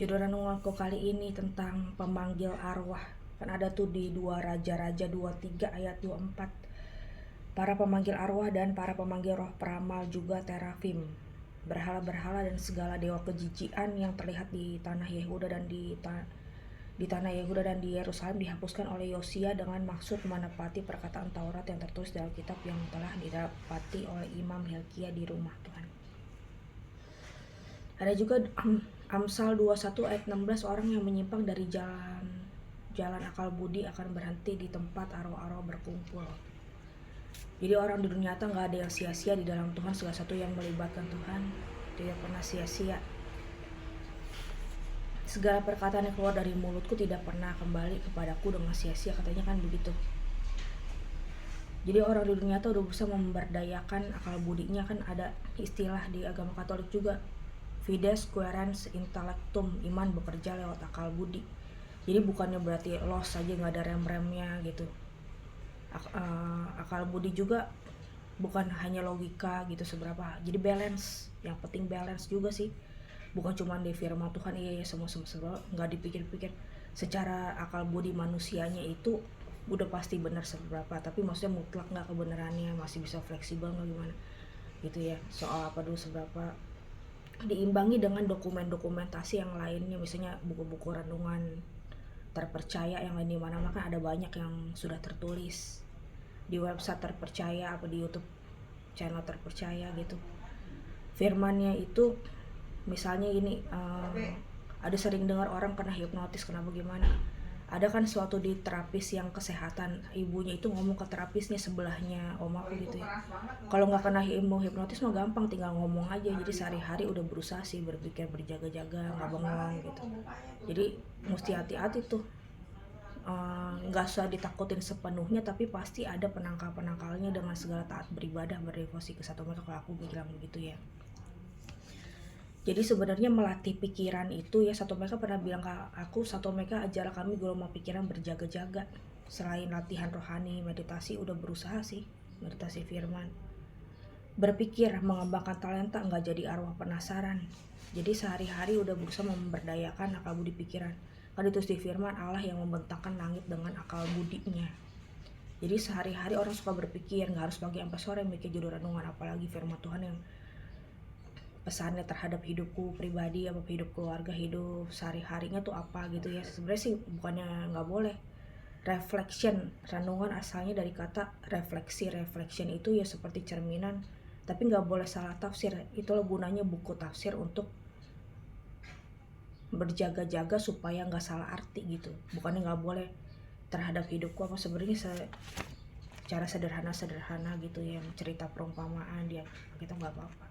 Judul renunganku kali ini tentang pemanggil arwah. Kan ada tuh di 2 Raja-Raja 23 ayat 24. Para pemanggil arwah dan para pemanggil roh peramal juga terafim. Berhala-berhala dan segala dewa kejijian yang terlihat di tanah Yehuda dan di Yerusalem dihapuskan oleh Yosia dengan maksud menepati perkataan Taurat yang tertulis dalam kitab yang telah didapati oleh Imam Hilkia di rumah Tuhan. Ada juga Amsal 21 ayat 16, orang yang menyimpang dari jalan akal budi akan berhenti di tempat arwah-arwah berkumpul. Jadi orang di dunia nyata gak ada yang sia-sia di dalam Tuhan. Segala satu yang melibatkan Tuhan tidak pernah sia-sia. Segala perkataan yang keluar dari mulutku tidak pernah kembali kepadaku dengan sia-sia, katanya kan begitu. Jadi orang di dunia nyata udah bisa memberdayakan akal budinya. Kan ada istilah di agama Katolik juga, fides querens intellectum, iman bekerja lewat akal budi. Jadi bukannya berarti los saja nggak ada rem-remnya gitu. Akal budi juga bukan hanya logika gitu seberapa. Jadi balance, yang penting balance juga sih. Bukan cuma di firman Tuhan iya semua nggak dipikir-pikir. Secara akal budi manusianya itu udah pasti benar seberapa, tapi maksudnya mutlak nggak kebenarannya, masih bisa fleksibel nggak gimana gitu ya. Soal apa dulu seberapa, diimbangi dengan dokumentasi yang lainnya, misalnya buku-buku renungan terpercaya yang lain, di mana kan ada banyak yang sudah tertulis di website terpercaya apa di YouTube channel terpercaya gitu. Firmannya itu misalnya ini, ada sering dengar orang kena hipnotis, kenapa gimana. Ada kan suatu di terapis yang kesehatan, ibunya itu ngomong ke terapisnya sebelahnya om aku gitu ya. Kalau nggak kena hipnotis mah gampang, tinggal ngomong aja. Jadi sehari-hari udah berusaha sih berpikir, berjaga-jaga, nggak bengong gitu. Jadi mesti hati-hati tuh, nggak usah ditakutin sepenuhnya, tapi pasti ada penangkal-penangkalnya dengan segala taat beribadah berdevosi ke satu mereka. Kalau aku bilang begitu ya. Jadi sebenarnya melatih pikiran itu ya, satu mereka pernah bilang ke aku, satu mereka ajar kami guru mau pikiran berjaga-jaga. Selain latihan rohani, meditasi, udah berusaha sih meditasi firman. Berpikir, mengembangkan talenta, nggak jadi arwah penasaran. Jadi sehari-hari udah berusaha memberdayakan akal budi pikiran. Kan ditulis di firman, Allah yang membentangkan langit dengan akal budinya. Jadi sehari-hari orang suka berpikir, nggak harus pagi sampai sore mikir judul renungan, apalagi firman Tuhan yang pesannya terhadap hidupku pribadi, apa hidup keluarga, hidup sehari-harinya tuh apa gitu ya. Sebenarnya sih bukannya nggak boleh. Reflection, renungan asalnya dari kata refleksi. Reflection itu ya seperti cerminan, tapi nggak boleh salah tafsir. Itulah gunanya buku tafsir, untuk berjaga-jaga supaya nggak salah arti gitu. Bukannya nggak boleh terhadap hidupku apa, sebenarnya cara sederhana gitu, yang cerita perumpamaan dia kita nggak apa-apa.